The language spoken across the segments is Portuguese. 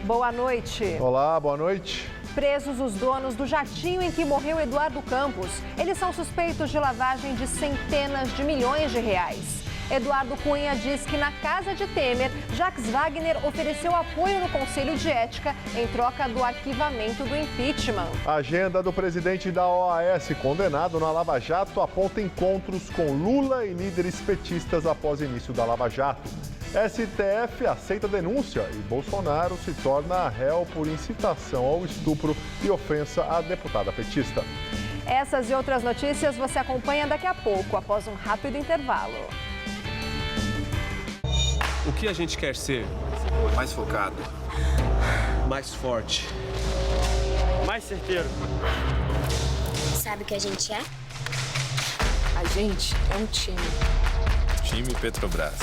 Boa noite. Olá, boa noite. Presos os donos do jatinho em que morreu Eduardo Campos. Eles são suspeitos de lavagem de centenas de milhões de reais. Eduardo Cunha diz que na casa de Temer, Jacques Wagner ofereceu apoio no Conselho de Ética em troca do arquivamento do impeachment. A agenda do presidente da OAS, condenado na Lava Jato, aponta encontros com Lula e líderes petistas após início da Lava Jato. STF aceita denúncia e Bolsonaro se torna réu por incitação ao estupro e ofensa à deputada petista. Essas e outras notícias você acompanha daqui a pouco, após um rápido intervalo. O que a gente quer ser? Mais focado. Mais forte. Mais certeiro. Sabe o que a gente é? A gente é um time. Time Petrobras.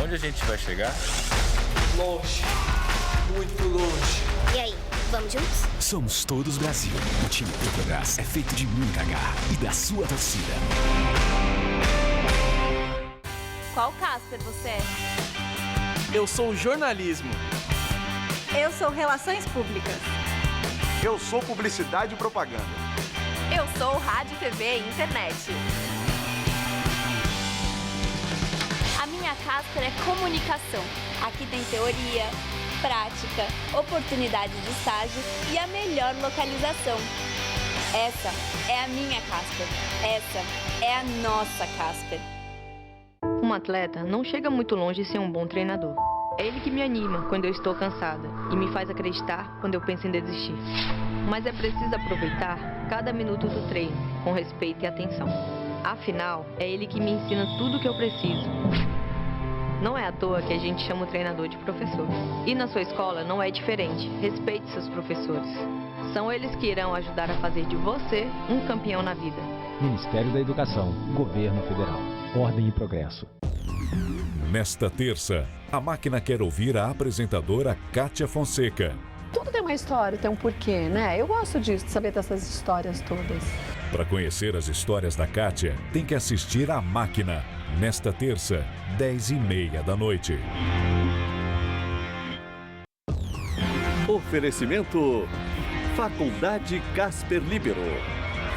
Onde a gente vai chegar? Longe. Muito longe. E aí, vamos juntos? Somos todos Brasil. O time Petrobras é feito de muita garra e da sua torcida. Qual Casper você é? Eu sou jornalismo. Eu sou Relações Públicas. Eu sou Publicidade e Propaganda. Eu sou Rádio, TV e Internet. A minha Casper é comunicação. Aqui tem teoria, prática, oportunidades de estágio e a melhor localização. Essa é a minha Casper. Essa é a nossa Casper. Um atleta não chega muito longe sem um bom treinador. É ele que me anima quando eu estou cansada e me faz acreditar quando eu penso em desistir. Mas é preciso aproveitar cada minuto do treino com respeito e atenção. Afinal, é ele que me ensina tudo o que eu preciso. Não é à toa que a gente chama o treinador de professor. E na sua escola não é diferente. Respeite seus professores. São eles que irão ajudar a fazer de você um campeão na vida. Ministério da Educação, Governo Federal. Ordem e progresso. Nesta terça, a máquina quer ouvir a apresentadora Kátia Fonseca. Tudo tem uma história, tem um porquê, né? Eu gosto disso, de saber dessas histórias todas. Para conhecer as histórias da Kátia, tem que assistir a Máquina. Nesta terça, 10h30 da noite. Oferecimento Faculdade Casper Libero.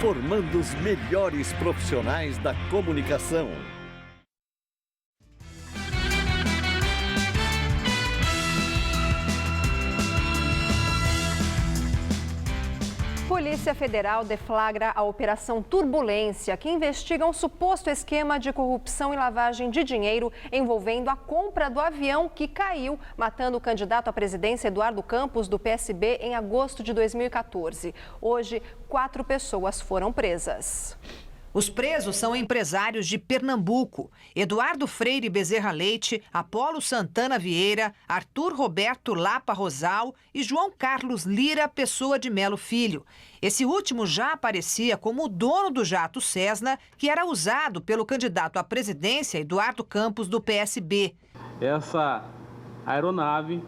Formando os melhores profissionais da comunicação. Polícia Federal deflagra a Operação Turbulência, que investiga um suposto esquema de corrupção e lavagem de dinheiro envolvendo a compra do avião que caiu, matando o candidato à presidência Eduardo Campos, do PSB, em agosto de 2014. Hoje, 4 pessoas foram presas. Os presos são empresários de Pernambuco: Eduardo Freire Bezerra Leite, Apolo Santana Vieira, Arthur Roberto Lapa Rosal e João Carlos Lira Pessoa de Melo Filho. Esse último já aparecia como o dono do jato Cessna, que era usado pelo candidato à presidência Eduardo Campos, do PSB. Essa aeronave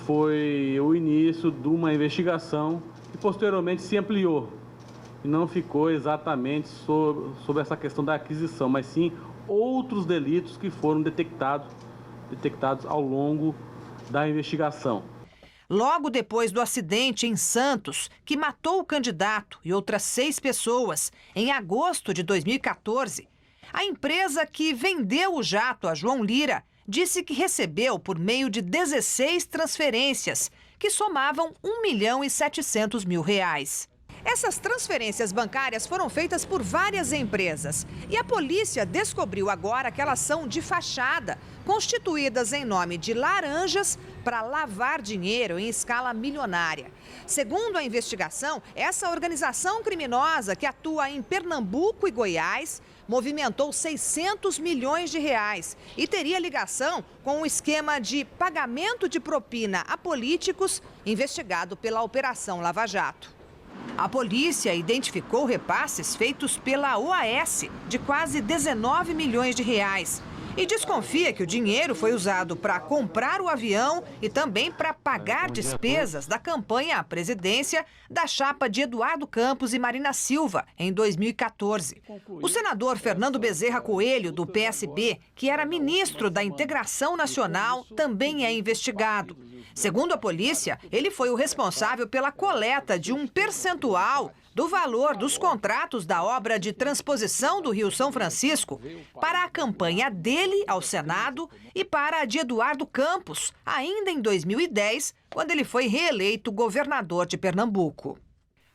foi o início de uma investigação que posteriormente se ampliou. E não ficou exatamente sobre essa questão da aquisição, mas sim outros delitos que foram detectados ao longo da investigação. Logo depois do acidente em Santos, que matou o candidato e outras 6 pessoas, em agosto de 2014, a empresa que vendeu o jato a João Lira disse que recebeu por meio de 16 transferências, que somavam R$1.700.000. Essas transferências bancárias foram feitas por várias empresas e a polícia descobriu agora que elas são de fachada, constituídas em nome de laranjas para lavar dinheiro em escala milionária. Segundo a investigação, essa organização criminosa que atua em Pernambuco e Goiás movimentou R$600 milhões e teria ligação com um esquema de pagamento de propina a políticos investigado pela Operação Lava Jato. A polícia identificou repasses feitos pela OAS de quase R$19 milhões e desconfia que o dinheiro foi usado para comprar o avião e também para pagar despesas da campanha à presidência da chapa de Eduardo Campos e Marina Silva, em 2014. O senador Fernando Bezerra Coelho, do PSB, que era ministro da Integração Nacional, também é investigado. Segundo a polícia, ele foi o responsável pela coleta de um percentual do valor dos contratos da obra de transposição do Rio São Francisco para a campanha dele ao Senado e para a de Eduardo Campos, ainda em 2010, quando ele foi reeleito governador de Pernambuco.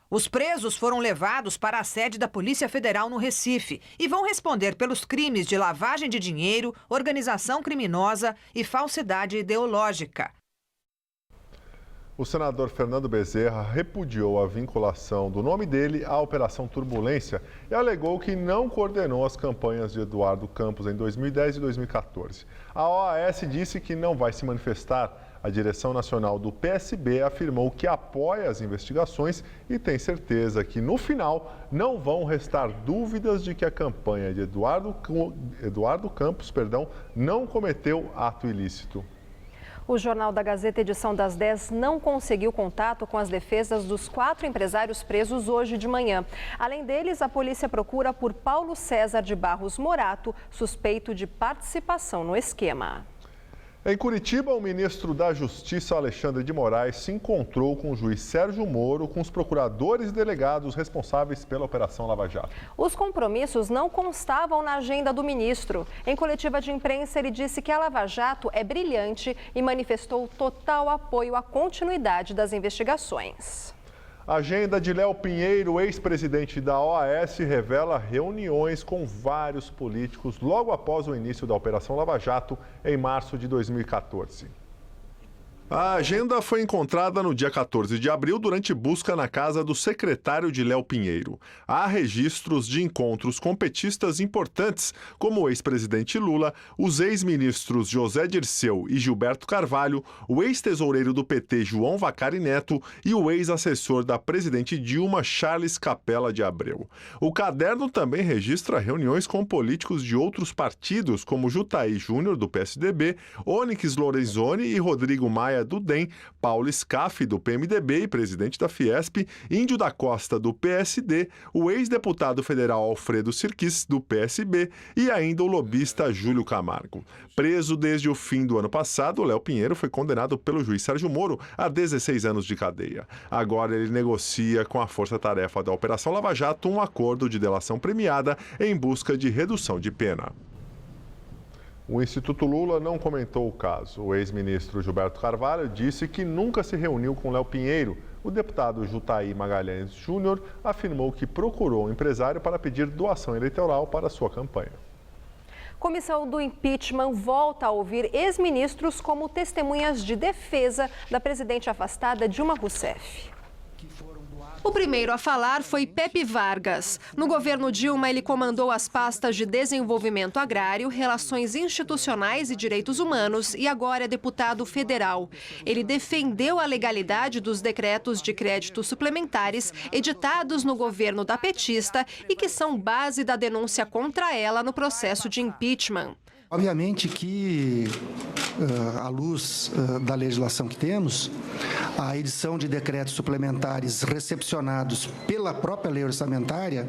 Os presos foram levados para a sede da Polícia Federal no Recife e vão responder pelos crimes de lavagem de dinheiro, organização criminosa e falsidade ideológica. O senador Fernando Bezerra repudiou a vinculação do nome dele à Operação Turbulência e alegou que não coordenou as campanhas de Eduardo Campos em 2010 e 2014. A OAS disse que não vai se manifestar. A direção nacional do PSB afirmou que apoia as investigações e tem certeza que, no final, não vão restar dúvidas de que a campanha de Eduardo Campos não cometeu ato ilícito. O Jornal da Gazeta, edição das 10, não conseguiu contato com as defesas dos 4 empresários presos hoje de manhã. Além deles, a polícia procura por Paulo César de Barros Morato, suspeito de participação no esquema. Em Curitiba, o ministro da Justiça, Alexandre de Moraes, se encontrou com o juiz Sérgio Moro, com os procuradores e delegados responsáveis pela Operação Lava Jato. Os compromissos não constavam na agenda do ministro. Em coletiva de imprensa, ele disse que a Lava Jato é brilhante e manifestou total apoio à continuidade das investigações. A agenda de Léo Pinheiro, ex-presidente da OAS, revela reuniões com vários políticos logo após o início da Operação Lava Jato, em março de 2014. A agenda foi encontrada no dia 14 de abril durante busca na casa do secretário de Léo Pinheiro. Há registros de encontros com petistas importantes, como o ex-presidente Lula, os ex-ministros José Dirceu e Gilberto Carvalho, o ex-tesoureiro do PT João Vacari Neto e o ex-assessor da presidente Dilma Charles Capella de Abreu. O caderno também registra reuniões com políticos de outros partidos, como Jutaí Júnior, do PSDB, Onyx Lorenzoni e Rodrigo Maia, do DEM, Paulo Scaff, do PMDB e presidente da Fiesp, Índio da Costa, do PSD, o ex-deputado federal Alfredo Sirquis, do PSB e ainda o lobista Júlio Camargo. Preso desde o fim do ano passado, Léo Pinheiro foi condenado pelo juiz Sérgio Moro a 16 anos de cadeia. Agora ele negocia com a força-tarefa da Operação Lava Jato um acordo de delação premiada em busca de redução de pena. O Instituto Lula não comentou o caso. O ex-ministro Gilberto Carvalho disse que nunca se reuniu com Léo Pinheiro. O deputado Jutaí Magalhães Júnior afirmou que procurou um empresário para pedir doação eleitoral para sua campanha. Comissão do impeachment volta a ouvir ex-ministros como testemunhas de defesa da presidente afastada Dilma Rousseff. O primeiro a falar foi Pepe Vargas. No governo Dilma, ele comandou as pastas de Desenvolvimento Agrário, Relações Institucionais e Direitos Humanos e agora é deputado federal. Ele defendeu a legalidade dos decretos de créditos suplementares editados no governo da petista e que são base da denúncia contra ela no processo de impeachment. Obviamente que, à luz da legislação que temos, a edição de decretos suplementares recepcionados pela própria lei orçamentária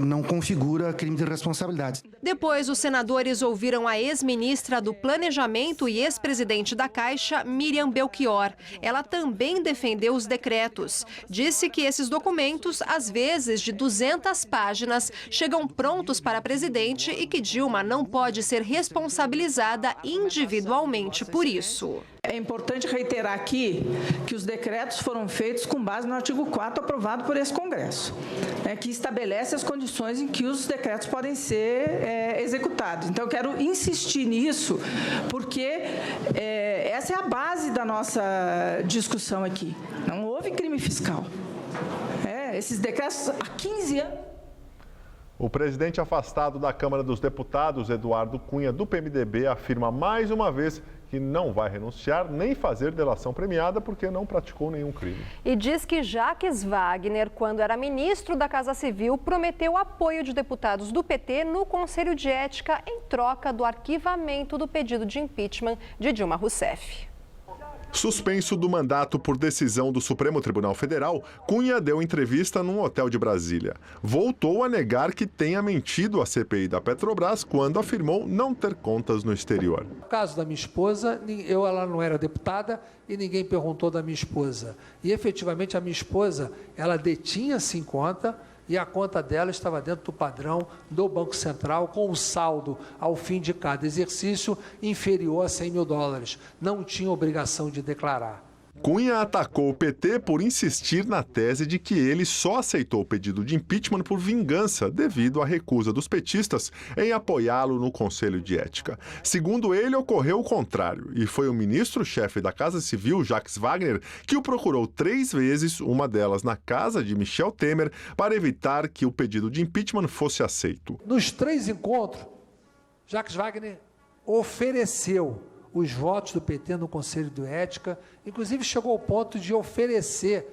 não configura crime de responsabilidade. Depois, os senadores ouviram a ex-ministra do Planejamento e ex-presidente da Caixa, Miriam Belchior. Ela também defendeu os decretos. Disse que esses documentos, às vezes de 200 páginas, chegam prontos para a presidente e que Dilma não pode ser responsabilizada individualmente por isso. É importante reiterar aqui que os decretos foram feitos com base no artigo 4º aprovado por esse Congresso, que estabelece as condições em que os decretos podem ser executados. Então, eu quero insistir nisso, porque essa é a base da nossa discussão aqui. Não houve crime fiscal. Esses decretos há 15 anos. O presidente afastado da Câmara dos Deputados, Eduardo Cunha, do PMDB, afirma mais uma vez que não vai renunciar nem fazer delação premiada porque não praticou nenhum crime. E diz que Jacques Wagner, quando era ministro da Casa Civil, prometeu apoio de deputados do PT no Conselho de Ética em troca do arquivamento do pedido de impeachment de Dilma Rousseff. Suspenso do mandato por decisão do Supremo Tribunal Federal, Cunha deu entrevista num hotel de Brasília. Voltou a negar que tenha mentido à CPI da Petrobras quando afirmou não ter contas no exterior. No caso da minha esposa, ela não era deputada e ninguém perguntou da minha esposa. E efetivamente a minha esposa, ela detinha-se em conta e a conta dela estava dentro do padrão do Banco Central com o saldo ao fim de cada exercício inferior a 100 mil dólares. Não tinha obrigação de declarar. Cunha atacou o PT por insistir na tese de que ele só aceitou o pedido de impeachment por vingança devido à recusa dos petistas em apoiá-lo no Conselho de Ética. Segundo ele, ocorreu o contrário e foi o ministro-chefe da Casa Civil, Jacques Wagner, que o procurou 3 vezes, uma delas na casa de Michel Temer, para evitar que o pedido de impeachment fosse aceito. Nos 3 encontros, Jacques Wagner ofereceu os votos do PT no Conselho de Ética, inclusive chegou ao ponto de oferecer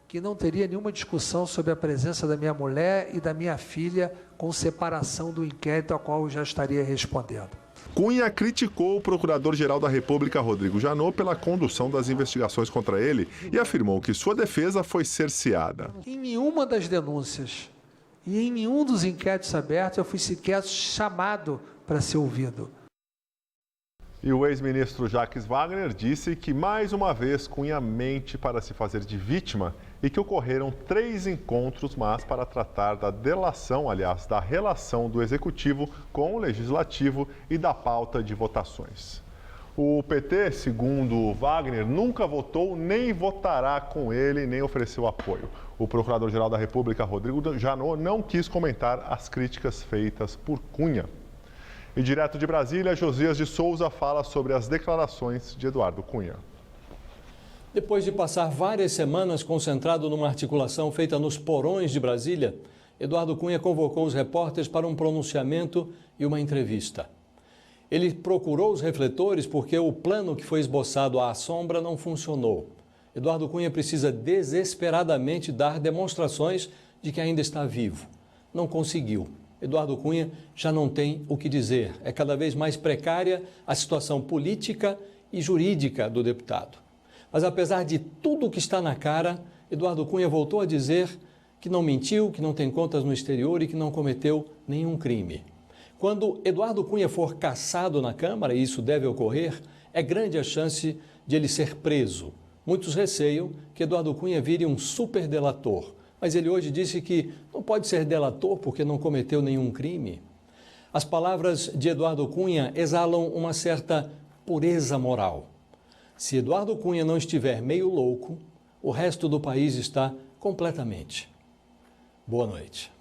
que não teria nenhuma discussão sobre a presença da minha mulher e da minha filha com separação do inquérito ao qual eu já estaria respondendo. Cunha criticou o Procurador-Geral da República, Rodrigo Janot, pela condução das investigações contra ele e afirmou que sua defesa foi cerceada. Em nenhuma das denúncias e em nenhum dos inquéritos abertos eu fui sequer chamado para ser ouvido. E o ex-ministro Jacques Wagner disse que, mais uma vez, Cunha mente para se fazer de vítima e que ocorreram 3 encontros, mas para tratar da delação, aliás, da relação do Executivo com o Legislativo e da pauta de votações. O PT, segundo Wagner, nunca votou nem votará com ele, nem ofereceu apoio. O Procurador-Geral da República, Rodrigo Janot, não quis comentar as críticas feitas por Cunha. E direto de Brasília, Josias de Souza fala sobre as declarações de Eduardo Cunha. Depois de passar várias semanas concentrado numa articulação feita nos porões de Brasília, Eduardo Cunha convocou os repórteres para um pronunciamento e uma entrevista. Ele procurou os refletores porque o plano que foi esboçado à sombra não funcionou. Eduardo Cunha precisa desesperadamente dar demonstrações de que ainda está vivo. Não conseguiu. Eduardo Cunha já não tem o que dizer. É cada vez mais precária a situação política e jurídica do deputado. Mas apesar de tudo o que está na cara, Eduardo Cunha voltou a dizer que não mentiu, que não tem contas no exterior e que não cometeu nenhum crime. Quando Eduardo Cunha for cassado na Câmara, e isso deve ocorrer, é grande a chance de ele ser preso. Muitos receiam que Eduardo Cunha vire um superdelator. Mas ele hoje disse que não pode ser delator porque não cometeu nenhum crime. As palavras de Eduardo Cunha exalam uma certa pureza moral. Se Eduardo Cunha não estiver meio louco, o resto do país está completamente. Boa noite.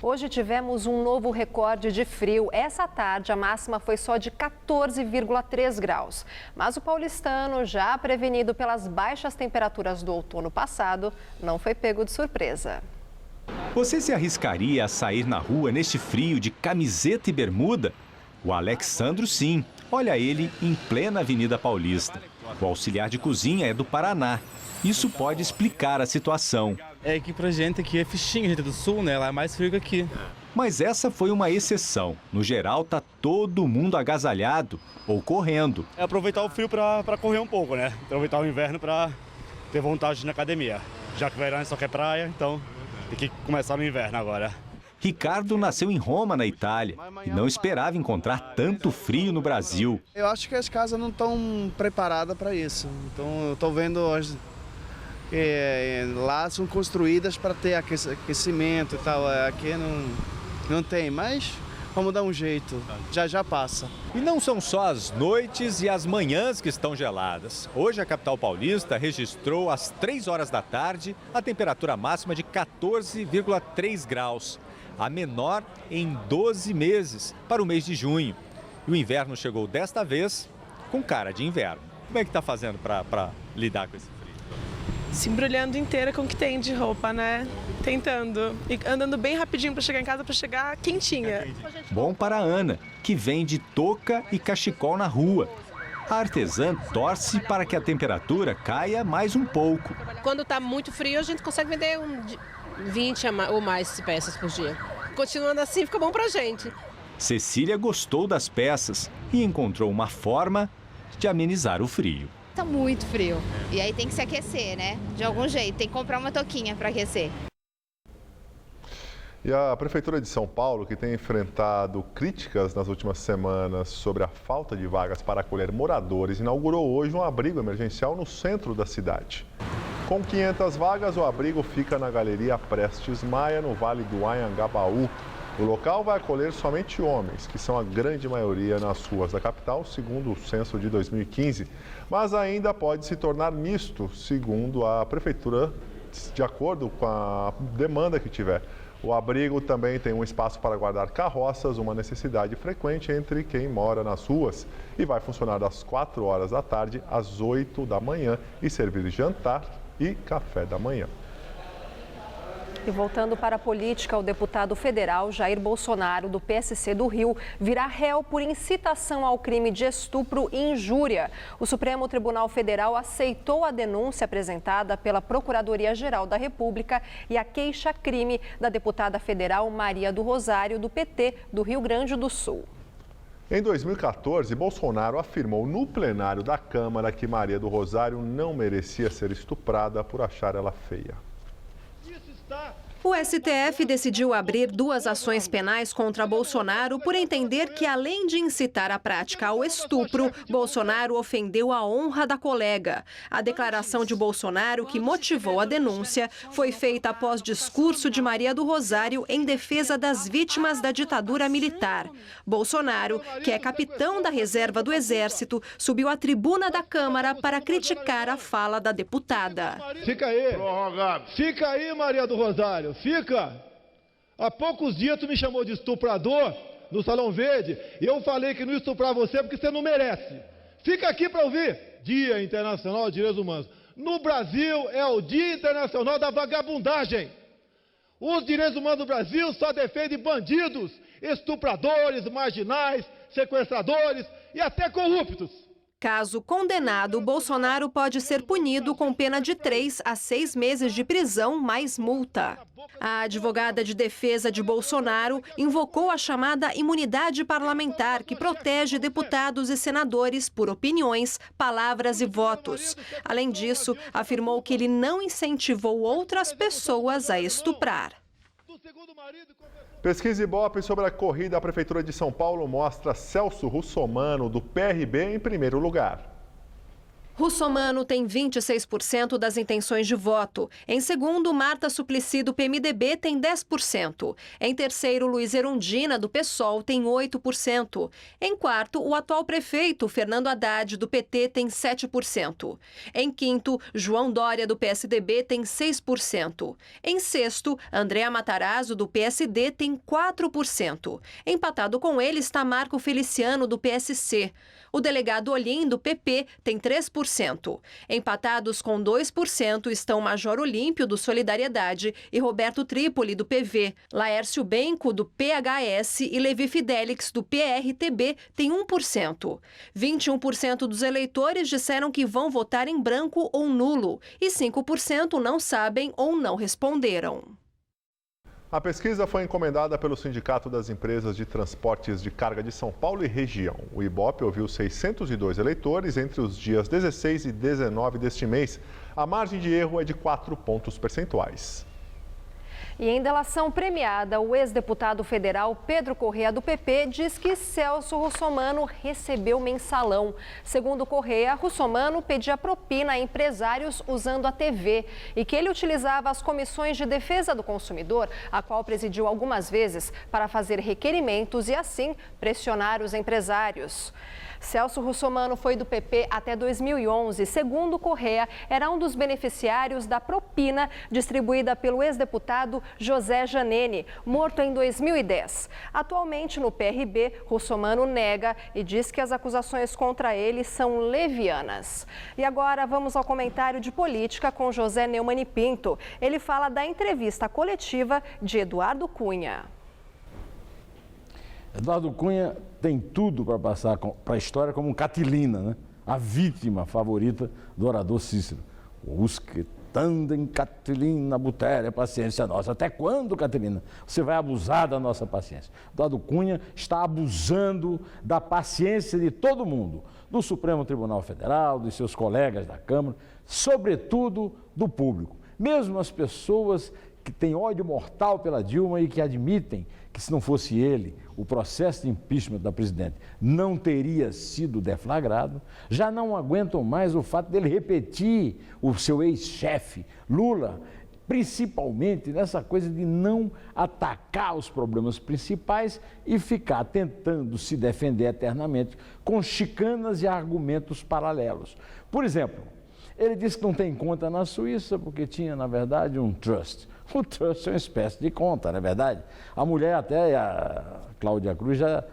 Hoje tivemos um novo recorde de frio. Essa tarde a máxima foi só de 14,3 graus. Mas o paulistano, já prevenido pelas baixas temperaturas do outono passado, não foi pego de surpresa. Você se arriscaria a sair na rua neste frio de camiseta e bermuda? O Alexandro sim. Olha ele em plena Avenida Paulista. O auxiliar de cozinha é do Paraná. Isso pode explicar a situação. É que pra gente aqui é fichinha, gente do sul, né? Lá é mais frio que aqui. Mas essa foi uma exceção. No geral, tá todo mundo agasalhado ou correndo. É aproveitar o frio pra correr um pouco, né? Aproveitar o inverno pra ter vontade de ir na academia. Já que o verão só quer praia, então tem que começar no inverno agora. Ricardo nasceu em Roma, na Itália, e não esperava encontrar tanto frio no Brasil. Eu acho que as casas não estão preparadas para isso. Então, eu estou vendo lá são construídas para ter aquecimento e tal. Aqui não tem, mas vamos dar um jeito. Já passa. E não são só as noites e as manhãs que estão geladas. Hoje a capital paulista registrou às 3 horas da tarde a temperatura máxima de 14,3 graus. A menor em 12 meses para o mês de junho. E o inverno chegou desta vez com cara de inverno. Como é que está fazendo para lidar com esse frio? Se embrulhando inteira com o que tem de roupa, né? Tentando. E andando bem rapidinho para chegar em casa, para chegar quentinha. Bom para a Ana, que vende touca e cachecol na rua. A artesã torce para que a temperatura caia mais um pouco. Quando está muito frio, a gente consegue vender 20 ou mais peças por dia. Continuando assim, fica bom para a gente. Cecília gostou das peças e encontrou uma forma de amenizar o frio. Tá muito frio. E aí tem que se aquecer, né? De algum jeito, tem que comprar uma touquinha para aquecer. E a Prefeitura de São Paulo, que tem enfrentado críticas nas últimas semanas sobre a falta de vagas para acolher moradores, inaugurou hoje um abrigo emergencial no centro da cidade. Com 500 vagas, o abrigo fica na Galeria Prestes Maia, no Vale do Anhangabaú. O local vai acolher somente homens, que são a grande maioria nas ruas da capital, segundo o censo de 2015. Mas ainda pode se tornar misto, segundo a Prefeitura, de acordo com a demanda que tiver. O abrigo também tem um espaço para guardar carroças, uma necessidade frequente entre quem mora nas ruas. E vai funcionar das 4 horas da tarde às 8 da manhã e servir jantar e café da manhã. E voltando para a política, o deputado federal Jair Bolsonaro, do PSC do Rio, virá réu por incitação ao crime de estupro e injúria. O Supremo Tribunal Federal aceitou a denúncia apresentada pela Procuradoria-Geral da República e a queixa-crime da deputada federal Maria do Rosário, do PT, do Rio Grande do Sul. Em 2014, Bolsonaro afirmou no plenário da Câmara que Maria do Rosário não merecia ser estuprada por achar ela feia. O STF decidiu abrir 2 ações penais contra Bolsonaro por entender que, além de incitar a prática ao estupro, Bolsonaro ofendeu a honra da colega. A declaração de Bolsonaro, que motivou a denúncia, foi feita após discurso de Maria do Rosário em defesa das vítimas da ditadura militar. Bolsonaro, que é capitão da reserva do Exército, subiu à tribuna da Câmara para criticar a fala da deputada. Fica aí, Maria do Rosário. Fica! Há poucos dias tu me chamou de estuprador no Salão Verde e eu falei que não ia estuprar você porque você não merece. Fica aqui para ouvir. Dia Internacional de Direitos Humanos. No Brasil é o Dia Internacional da Vagabundagem. Os direitos humanos do Brasil só defendem bandidos, estupradores, marginais, sequestradores e até corruptos. Caso condenado, Bolsonaro pode ser punido com pena de 3 a 6 meses de prisão mais multa. A advogada de defesa de Bolsonaro invocou a chamada imunidade parlamentar, que protege deputados e senadores por opiniões, palavras e votos. Além disso, afirmou que ele não incentivou outras pessoas a estuprar. Pesquisa Ibope sobre a corrida à Prefeitura de São Paulo mostra Celso Russomano, do PRB, em primeiro lugar. Russomano tem 26% das intenções de voto. Em segundo, Marta Suplicy, do PMDB, tem 10%. Em terceiro, Luiz Erundina, do PSOL, tem 8%. Em quarto, o atual prefeito, Fernando Haddad, do PT, tem 7%. Em quinto, João Dória, do PSDB, tem 6%. Em sexto, Andréa Matarazzo, do PSD, tem 4%. Empatado com ele está Marco Feliciano, do PSC. O delegado Olim, do PP, tem 3%. Empatados com 2% estão Major Olímpio, do Solidariedade, e Roberto Trípoli, do PV. Laércio Benco, do PHS, e Levi Fidelix, do PRTB, tem 1%. 21% dos eleitores disseram que vão votar em branco ou nulo, e 5% não sabem ou não responderam. A pesquisa foi encomendada pelo Sindicato das Empresas de Transportes de Carga de São Paulo e região. O Ibope ouviu 602 eleitores entre os dias 16 e 19 deste mês. A margem de erro é de 4 pontos percentuais. E em delação premiada, o ex-deputado federal Pedro Corrêa, do PP, diz que Celso Russomano recebeu mensalão. Segundo Corrêa, Russomano pedia propina a empresários usando a TV e que ele utilizava as comissões de defesa do consumidor, a qual presidiu algumas vezes, para fazer requerimentos e assim pressionar os empresários. Celso Russomano foi do PP até 2011. Segundo Correa, era um dos beneficiários da propina distribuída pelo ex-deputado José Janene, morto em 2010. Atualmente no PRB, Russomano nega e diz que as acusações contra ele são levianas. E agora vamos ao comentário de política com José Neumann e Pinto. Ele fala da entrevista coletiva de Eduardo Cunha. Eduardo Cunha tem tudo para passar para a história como um Catilina, né? A vítima favorita do orador Cícero. Os que tandem Catilina, butéria, paciência nossa. Até quando, Catilina? Você vai abusar da nossa paciência. Eduardo Cunha está abusando da paciência de todo mundo, do Supremo Tribunal Federal, dos seus colegas da Câmara, sobretudo do público. Mesmo as pessoas que têm ódio mortal pela Dilma e que admitem que, se não fosse ele, o processo de impeachment da presidente não teria sido deflagrado, já não aguentam mais o fato dele repetir o seu ex-chefe, Lula, principalmente nessa coisa de não atacar os problemas principais e ficar tentando se defender eternamente com chicanas e argumentos paralelos. Por exemplo, ele disse que não tem conta na Suíça porque tinha, na verdade, um trust. O trust é uma espécie de conta, não é verdade? A mulher, até a Cláudia Cruz, já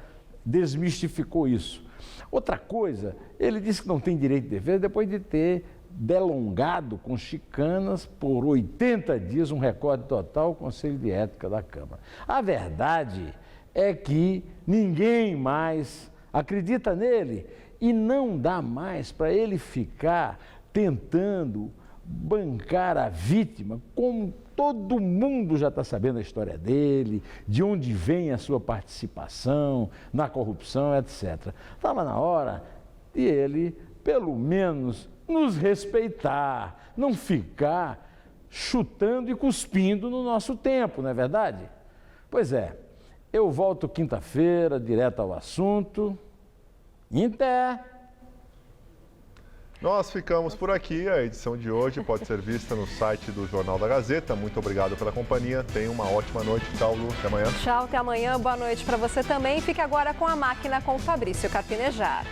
desmistificou isso. Outra coisa, ele disse que não tem direito de defesa depois de ter delongado com chicanas por 80 dias um recorde total ao Conselho de Ética da Câmara. A verdade é que ninguém mais acredita nele e não dá mais para ele ficar tentando bancar a vítima, como todo mundo já está sabendo a história dele, de onde vem a sua participação na corrupção, etc. Estava na hora de ele, pelo menos, nos respeitar, não ficar chutando e cuspindo no nosso tempo, não é verdade? Pois é, eu volto quinta-feira, direto ao assunto. Inter! Nós ficamos por aqui. A edição de hoje pode ser vista no site do Jornal da Gazeta. Muito obrigado pela companhia. Tenha uma ótima noite. Tchau, Lu. Até amanhã. Tchau, até amanhã. Boa noite para você também. Fique agora com a máquina com o Fabrício Carpinejar.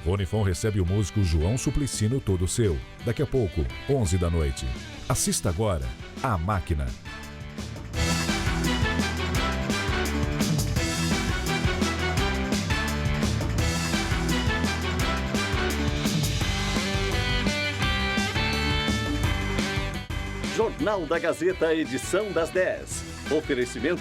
O Unifom recebe o músico João Suplicino Todo Seu. Daqui a pouco, 11 da noite. Assista agora A Máquina. Jornal da Gazeta, edição das 10. Oferecimento